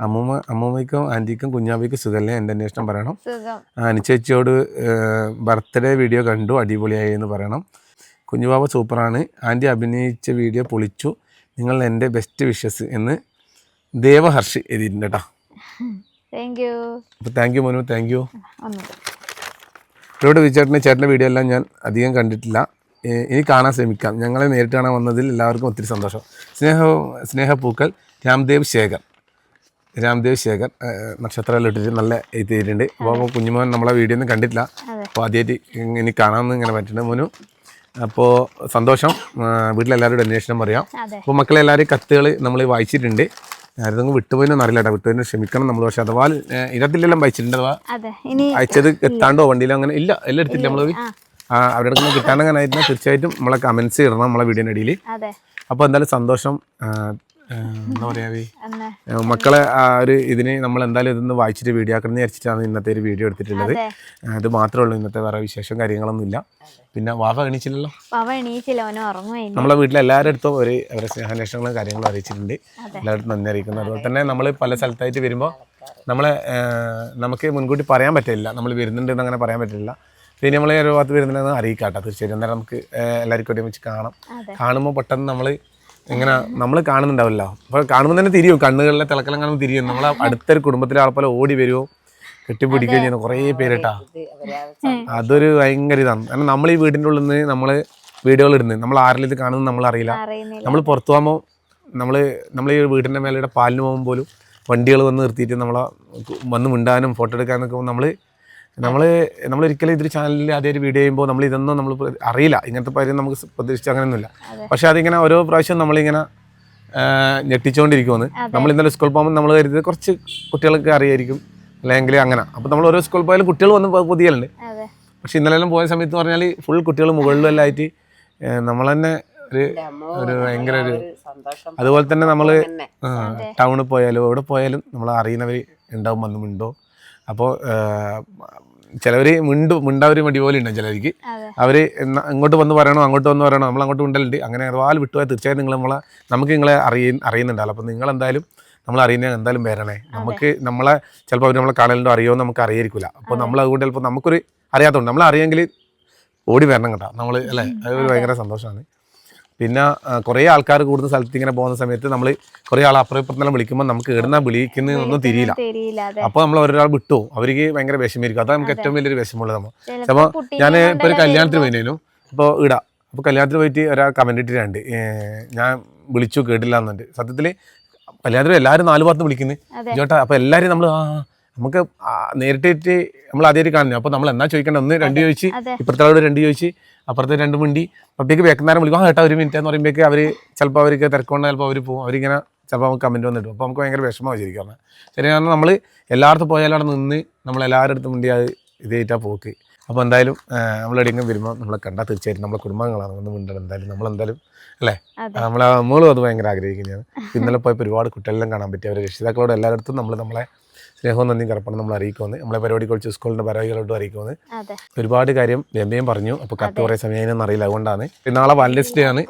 അമ്മൂമ്മയ്ക്കും ആൻറ്റിക്കും കുഞ്ഞാമ്മയ്ക്കും സുഖമല്ലേ? എൻ്റെ അന്വേഷണം പറയണം. അനുചേച്ചിയോട് ബർത്ത്ഡേ വീഡിയോ കണ്ടു, അടിപൊളിയായി എന്ന് പറയണം. കുഞ്ഞുബാബ സൂപ്പറാണ്. ആൻറ്റി അഭിനയിച്ച വീഡിയോ പൊളിച്ചു. നിങ്ങൾ എൻ്റെ ബെസ്റ്റ് വിഷസ് എന്ന് ദേവഹർഷി എഴുതിയിട്ടുണ്ട് കേട്ടോ. അപ്പോൾ thank you Monu, thank you. ഇവിടെ ചേട്ടൻ്റെ വീഡിയോ എല്ലാം ഞാൻ അധികം കണ്ടിട്ടില്ല. ഇനി കാണാൻ ശ്രമിക്കാം. ഞങ്ങളെ നേരിട്ട് കാണാൻ വന്നതിൽ എല്ലാവർക്കും ഒത്തിരി സന്തോഷം. സ്നേഹപൂക്കൾ രാംദേവ് ശേഖർ നക്ഷത്രമെല്ലാം ഇട്ടിട്ട് നല്ല എഴുതിയിട്ടുണ്ട്. അപ്പോൾ കുഞ്ഞുമോൻ നമ്മളെ വീഡിയോ ഒന്നും കണ്ടിട്ടില്ല. അപ്പോൾ ആദ്യമായിട്ട് ഇനി കാണാമെന്ന് ഇങ്ങനെ പറ്റുന്നുണ്ട് മോനു. അപ്പോൾ സന്തോഷം. വീട്ടിലെല്ലാവരോടും അന്വേഷണം പറയാം. അപ്പോൾ മക്കളെല്ലാവരും കത്തുകൾ നമ്മൾ വായിച്ചിട്ടുണ്ട്. ആരെങ്കിലും വിട്ടുപോയിന്ന് അറിയില്ല കേട്ടോ. വിട്ടുപോയിന്ന് ക്ഷമിക്കണം നമ്മൾ. പക്ഷെ അഥവാ ഇതിലെല്ലാം വായിച്ചിട്ടുണ്ട്. അഥവാ അയച്ചത് എത്താണ്ടോ വണ്ടിയിലോ അങ്ങനെ ഇല്ല, എല്ലാം എടുത്തില്ല നമ്മൾ. അവിടെ നിന്ന് കിട്ടാണ്ടങ്ങനെ ആയിരുന്നു. തീർച്ചയായിട്ടും നമ്മളെ കമൻസ് ഇടണം നമ്മളെ വീഡിയോൻ്റെ ഇടയിൽ. അപ്പോൾ എന്തായാലും സന്തോഷം. എന്താ പറയാവേ, മക്കളെ ആ ഒരു ഇതിന് നമ്മൾ എന്തായാലും ഇതൊന്ന് വായിച്ചിട്ട് വീഡിയോ ആക്കണം എന്ന് വിചാരിച്ചിട്ടാണ് ഇന്നത്തെ ഒരു വീഡിയോ എടുത്തിട്ടുള്ളത്. അത് മാത്രമേ ഉള്ളൂ. ഇന്നത്തെ വേറെ വിശേഷം കാര്യങ്ങളൊന്നും ഇല്ല. പിന്നെ വാവ എണീച്ചില്ലല്ലോ. നമ്മളെ വീട്ടിലെ എല്ലാവരുടെ അടുത്തും അവരെ സ്നേഹാന്വേഷണങ്ങളും കാര്യങ്ങളും അറിയിച്ചിട്ടുണ്ട്. എല്ലാവരും നന്ദി അറിയിക്കുന്നു. അതുപോലെ തന്നെ നമ്മൾ പല സ്ഥലത്തായിട്ട് വരുമ്പോൾ നമുക്ക് മുൻകൂട്ടി പറയാൻ പറ്റില്ല. നമ്മൾ വരുന്നുണ്ടെന്ന് അങ്ങനെ പറയാൻ പറ്റില്ല. പിന്നെ നമ്മൾ ഒരു ഭാഗത്ത് വരുന്നുണ്ടെന്ന് അറിയിക്കാട്ടോ. തീർച്ചയായിട്ടും അന്നേരം നമുക്ക് എല്ലാവർക്കും ഒരുമിച്ച് കാണുമ്പോൾ പെട്ടെന്ന് നമ്മൾ കാണുന്നുണ്ടാവില്ല. അപ്പോൾ കാണുമ്പോൾ തന്നെ തിരിയും, കണ്ണുകളിലെ തിളക്കലം കാണുമ്പോൾ തിരിയും. നമ്മളെ അടുത്തൊരു കുടുംബത്തിലെ ആൾപ്പോലെ ഓടി വരുമോ, കെട്ടിപ്പിടിക്കുകയും ചെയ്യുന്ന കുറേ പേരിട്ടാ. അതൊരു ഭയങ്കര ഇതാണ്. കാരണം നമ്മൾ ഈ വീടിൻ്റെ ഉള്ളിൽ നിന്ന് നമ്മൾ വീഡിയോകൾ ഇടുന്നത് നമ്മൾ ആരെങ്കിലും ഇത് കാണുന്നത് നമ്മളറിയില്ല. നമ്മൾ പുറത്തു പോകുമ്പോൾ നമ്മൾ ഈ വീടിൻ്റെ മേലെ പാലിന് പോകുമ്പോൾ പോലും വണ്ടികൾ വന്ന് നിർത്തിയിട്ട് നമ്മളെ വന്ന് മിണ്ടാനും ഫോട്ടോ എടുക്കാനൊക്കെ നമ്മൾ ഒരിക്കലും ഇതൊരു ചാനലിൽ അതേ ഒരു വീഡിയോ ചെയ്യുമ്പോൾ നമ്മൾ ഇതൊന്നും നമ്മൾ അറിയില്ല. ഇങ്ങനത്തെ കാര്യം നമുക്ക് പ്രതീക്ഷിച്ച് അങ്ങനെയൊന്നുമില്ല. പക്ഷെ അതിങ്ങനെ ഓരോ പ്രാവശ്യം നമ്മളിങ്ങനെ ഞെട്ടിച്ചുകൊണ്ടിരിക്കുമെന്ന്. നമ്മൾ ഇന്നലെ സ്കൂളിൽ പോകുമ്പോൾ നമ്മൾ കരുതിയത് കുറച്ച് കുട്ടികൾക്ക് അറിയായിരിക്കും, അല്ലെങ്കിൽ അങ്ങനെ. അപ്പോൾ നമ്മൾ ഓരോ സ്കൂളിൽ പോയാലും കുട്ടികൾ വന്ന് പുതിയലുണ്ട്. പക്ഷെ ഇന്നലെല്ലാം പോയ സമയത്ത് പറഞ്ഞാൽ ഫുൾ കുട്ടികൾ മുകളിലും എല്ലാം ആയിട്ട് നമ്മൾ തന്നെ ഒരു ഭയങ്കര ഒരു അതുപോലെ തന്നെ നമ്മൾ ടൗണിൽ പോയാലും എവിടെ പോയാലും നമ്മൾ അറിയുന്നവർ ഉണ്ടാവും, വന്നുമുണ്ടോ. അപ്പോൾ ചിലവർ മിണ്ടാവർ മടി പോലെ ഉണ്ടാവും. ചിലർക്ക് അവർ ഇങ്ങോട്ട് വന്ന് പറയണോ അങ്ങോട്ട് വന്ന് പറയണോ, നമ്മൾ അങ്ങോട്ട് മിണ്ടലുണ്ട്. അങ്ങനെ ഒരുപാട് വിട്ടുപോയാൽ തീർച്ചയായും നമുക്ക് നിങ്ങളെ അറിയുന്നുണ്ടല്ലോ. അപ്പോൾ നിങ്ങളെന്തായാലും നമ്മൾ അറിയുന്നത് എന്തായാലും വരണേ. നമുക്ക് ചിലപ്പോൾ അവർ നമ്മളെ കാണലുണ്ടോ അറിയുമോ നമുക്ക് അറിയായിരിക്കില്ല. അപ്പോൾ നമ്മൾ അതുകൊണ്ട് ചിലപ്പോൾ നമുക്കൊരു അറിയാത്തതുകൊണ്ട് നമ്മൾ അറിയാമെങ്കിൽ ഓടി വരണം കേട്ടോ നമ്മൾ, അല്ലേ? അതൊരു ഭയങ്കര സന്തോഷമാണ്. പിന്നെ കുറേ ആൾക്കാർ കൂടുന്ന സ്ഥലത്ത് ഇങ്ങനെ പോകുന്ന സമയത്ത് നമ്മൾ കുറേ ആൾ അപ്പുറം ഇപ്പുറത്തെല്ലാം വിളിക്കുമ്പോൾ നമുക്ക് ഇടുന്ന വിളിക്കുന്നതൊന്നും തിരിയില്ല. അപ്പോൾ നമ്മൾ ഒരാൾ വിട്ടു അവർക്ക് ഭയങ്കര വിഷമിരിക്കും. അതാണ് നമുക്ക് ഏറ്റവും വലിയൊരു വിഷമമുള്ളത്. നമ്മൾ അപ്പോൾ ഞാൻ ഇപ്പോൾ ഒരു കല്യാണത്തിന് പോയിരുന്നു. അപ്പോൾ ഇടാം, അപ്പോൾ കല്യാണത്തിന് പോയിട്ട് ഒരാൾ കമൻറ്റ് ഇട്ടിട്ടുണ്ട്, ഞാൻ വിളിച്ചു കേട്ടില്ല എന്നുണ്ട്. സത്യത്തിൽ കല്യാണത്തിന് എല്ലാവരും 4 ഭാഗത്ത് വിളിക്കുന്നത് ചേട്ടാ. അപ്പോൾ എല്ലാവരും നമ്മൾ നമുക്ക് നേരിട്ടിട്ട് നമ്മൾ ആദ്യമായിട്ട് കാണുന്നു. അപ്പോൾ നമ്മൾ എന്നാ ചോദിക്കേണ്ടത് 1 2 ചോദിച്ച്, ഇപ്പുറത്തെ ആളോട് 2 ചോദിച്ച്, അപ്പുറത്തെ 2 മിണ്ടി, അപ്പോഴത്തേക്ക് വേക്കുന്നേരം വിളിക്കും ചേട്ടാ 1 മിനിറ്റ് എന്ന് പറയുമ്പോഴേക്ക് അവർ ചിലപ്പോൾ അവർക്ക് തിരക്കൊണ്ട് ചിലപ്പോൾ അവർ പോകും. അവരിങ്ങനെ ചിലപ്പോൾ നമുക്ക് കമൻറ്റ് വന്നിട്ടും. അപ്പോൾ നമുക്ക് ഭയങ്കര വിഷമമാണ് ശരിക്കും പറഞ്ഞാൽ. ശരി, കാരണം നമ്മൾ എല്ലായിടത്തും പോയാലും അവിടെ നിന്ന് നമ്മളെല്ലാവരുടെ അടുത്തും മിണ്ടി അത് ഇതായിട്ടാണ് പോക്ക്. അപ്പോൾ എന്തായാലും നമ്മളെവിടെയെങ്കിലും വരുമ്പോൾ നമ്മളെ കണ്ടാൽ തീർച്ചയായിട്ടും നമ്മളെ കുടുംബങ്ങളാണ് ഒന്ന് മിണ്ടണം. എന്തായാലും നമ്മളെന്തായാലും അല്ലേ, നമ്മളും അത് ഭയങ്കര ആഗ്രഹിക്കുന്നതാണ്. ഇന്നലെ പോയപ്പോൾ ഒരുപാട് കുട്ടികളെല്ലാം കാണാൻ പറ്റി. അവരുടെ രക്ഷിതാക്കളോട് എല്ലായിടത്തും നമ്മളെ സ്നേഹവും നന്ദിയും കടപ്പണം നമ്മൾ അറിയിക്കുമെന്ന്, നമ്മളെ പരിപാടി കുറിച്ച് സ്കൂളിൻ്റെ ഭാരവാഹികളോടും അറിയിക്കുമെന്ന്. ഒരുപാട് കാര്യം വേമ്പയും പറഞ്ഞു. അപ്പോൾ കത്ത് കുറേ സമയം അറിയില്ല, അതുകൊണ്ടാണ്. നാളെ വാലന്റൈൻസ് ഡേ ആണ്.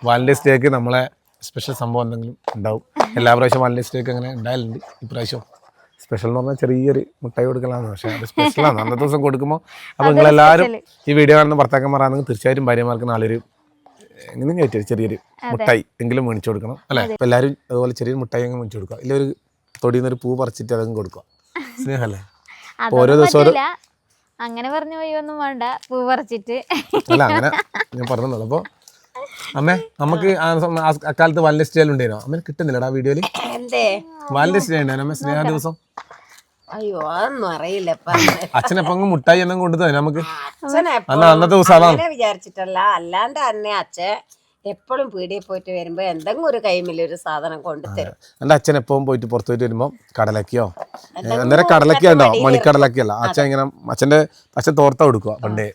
വാലന്റൈൻസ് ഡേക്ക് നമ്മളെ സ്പെഷ്യൽ സംഭവം എന്തെങ്കിലും ഉണ്ടാവും. എല്ലാ പ്രാവശ്യം വാലന്റൈൻസ് ഡേക്ക് അങ്ങനെ ഉണ്ടായാലുണ്ട്. ഇപ്രാവശ്യം സ്പെഷ്യൽ എന്ന് പറഞ്ഞാൽ ചെറിയൊരു മുട്ടായി കൊടുക്കലാണ്. പക്ഷേ അത് സ്പെഷ്യലാണ് അന്നത്തെ ദിവസം കൊടുക്കുമ്പോൾ. അപ്പോൾ നിങ്ങളെല്ലാവരും ഈ വീഡിയോ കാണുന്ന ഭർത്താക്കന്മാരാണെങ്കിൽ തീർച്ചയായിട്ടും ഭാര്യമാർക്ക് നാളൊരു എങ്ങനെ കയറ്റി ചെറിയൊരു മുട്ടായി എങ്കിലും മേടിച്ചു കൊടുക്കണം അല്ലേ. അപ്പോൾ എല്ലാവരും അതുപോലെ ചെറിയൊരു മുട്ടായി അങ്ങ് മേടിച്ചു കൊടുക്കുക. ഇല്ല ഒരു തൊടിയിൽ നിന്നൊരു പൂ പറിച്ചിട്ട് അതങ്ങ് കൊടുക്കുക. സ്നേഹമല്ലേ. ഓരോ ദിവസം അങ്ങനെ പറഞ്ഞു പോയി ഒന്നും വേണ്ട, പൂ പറിച്ചിട്ട് അല്ല അങ്ങനെ ഞാൻ പറഞ്ഞോളൂ. അപ്പോൾ അമ്മേ നമുക്ക് അക്കാലത്ത് വാലന്റൈൻസ് ഡേ ഉണ്ടായിരുന്നോ? അമ്മ കിട്ടുന്നില്ലടാ വീഡിയോയില് വാലന്റൈൻസ് ഡേ ഉണ്ടായിരുന്നു അമ്മ, സ്നേഹ ദിവസം. അയ്യോ അതൊന്നും അറിയില്ല. അച്ഛനെപ്പം മുട്ടായി എന്നും കൊണ്ടുതന്നെ നമുക്ക് അന്നത്തെ ദിവസം വിചാരിച്ചിട്ടല്ല, അല്ലാണ്ട് തന്നെ അച്ഛൻ എപ്പോഴും പീടിയിൽ പോയിട്ട് വരുമ്പോ എന്തെങ്കിലും ഒരു കൈമില്ലൊരു സാധനം കൊണ്ടുതരും. എന്റെ അച്ഛൻ എപ്പോഴും പോയിട്ട് പുറത്തു പോയിട്ട് വരുമ്പോ കടലക്കിയോ അന്നേരം കടലക്കിയോ ഉണ്ടോ, മണിക്കടലക്കിയല്ല. അച്ഛൻ തോർത്ത കൊടുക്കുക പണ്ടേ.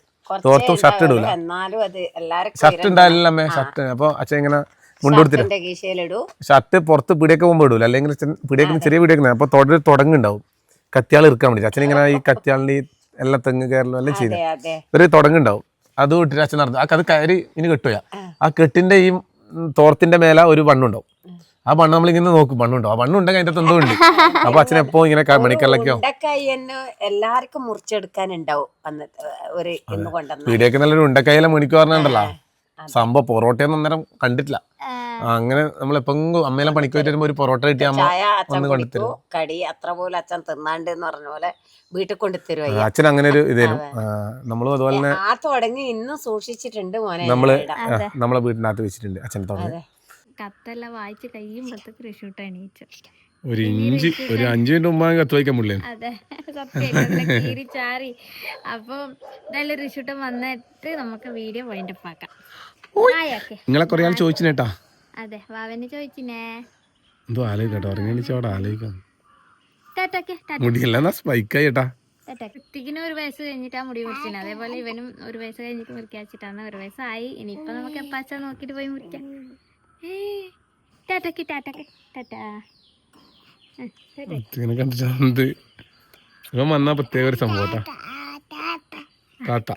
തോർത്തും ഷർട്ട് ഇടൂല, എന്നാലും അത് എല്ലാരും ഷർട്ട് ഉണ്ടായില്ല അമ്മേ. ഷർട്ട് അപ്പൊ അച്ഛൻ ഇങ്ങനെ മുണ്ടെടുത്തിട്ട് ഷർട്ട് പുറത്ത് പീടിയൊക്കെ പോകുമ്പോൾ ഇടൂല. അല്ലെങ്കിൽ പീടിയൊക്കെ ചെറിയ പീടിയൊക്കെ അപ്പൊ തുടങ്ങുണ്ടാവും കത്തിയാൾ ഇറക്കാൻ വേണ്ടി. അച്ഛൻ ഇങ്ങനെ ഈ കത്തിയാളിന്റെ എല്ലാ തെങ്ങ് കയറലും എല്ലാം ചെയ്ത് ഒരു തുടങ്ങുണ്ടാവും. അത് ഇട്ടിട്ട് അച്ഛൻ നടന്നു. അത് കയറി ഇനി കെട്ടുക. ആ കെട്ടിന്റെ ഈ തോർത്തിന്റെ മേലെ ഒരു മണ്ണുണ്ടാവും. ആ മണ്ണ് നമ്മളിങ്ങനെ നോക്കും, മണ്ണുണ്ടോ? ആ മണ്ണുണ്ടെങ്കിൽ അതിന്റെ എന്തോ ഉണ്ട്. അപ്പൊ അച്ഛൻ എപ്പോ ഇങ്ങനെ മണിക്കല്ലൊക്കെയോ എല്ലാവർക്കും മുറിച്ചെടുക്കാനുണ്ടാവും. പീടിയൊക്കെ നല്ലൊരു ഉണ്ടക്കായെല്ലാം മണിക്ക് പറഞ്ഞുണ്ടല്ലോ സംഭവം. പൊറോട്ടയൊന്നും അന്നേരം കണ്ടിട്ടില്ല. അങ്ങനെ നമ്മളെപ്പെങ്കിലും അമ്മയെല്ലാം പണിക്ക് പോയിട്ട് വരുമ്പോ ഒരു പൊറോട്ട കിട്ടിയ അമ്മ ഒന്ന് കൊണ്ടുതരും. കടി അത്ര പോലെ അച്ഛൻ തിന്നാണ്ട് എന്ന് പറഞ്ഞ പോലെ വീട്ടിൽ കൊണ്ടുതരും. അച്ഛൻ അങ്ങനെ ഒരു ഇതേനും. നമ്മളും അതുപോലെ തന്നെ ആ തുടങ്ങി ഇന്നും സൂക്ഷിച്ചിട്ടുണ്ട് മോനെ. നമ്മളെ വീട്ടിനകത്ത് വെച്ചിട്ടുണ്ട് അച്ഛൻ തുടങ്ങി. കത്തെല്ലാം വായിച്ച് കഴിയുമ്പോഴത്തേക്ക് റിഷൂട്ട് എണീച്ചു. ഒരു 5 മിനിറ്റ് മുമ്പ് കത്ത് വായിക്കാൻ മുള്ളേ. അതെ സത്യം കീറി ചാറി. അപ്പം എന്തായാലും റിഷൂട്ടം വന്നിട്ട് നമുക്ക് വീഡിയോ വൈൻഡപ്പ് ആക്കാം. നിങ്ങളെ കുറെ ആൾ ചോദിച്ചിനേട്ടാ. അതെ വാവനെ ചോദിച്ചിനെ എന്തോ ആലോചിക്കട്ടോ, ഉറങ്ങിച്ചോടെ ആലോചിക്കാം. മുടിയല്ല സ്പൈക്കായി ഏട്ടാ. ഋത്തിക്കിന് 1 വയസ്സ് കഴിഞ്ഞിട്ടാ മുടി മുറിച്ചിന്. അതേപോലെ ഇവനും 1 വയസ്സ് കഴിഞ്ഞിട്ട് മുറിക്കാച്ചിട്ടാണ്. 1 വയസ്സായി. ഇനിയിപ്പൊ നമുക്ക് എപ്പാച്ചാ നോക്കിട്ട് പോയി മുറിക്കാം. ടാറ്റക്ക് ടാറ്റക്ക് ടാറ്റാ. കണ്ടിട്ട് ഇവൻ വന്നാ പ്രത്യേക ഒരു സംഭവം ടാറ്റ.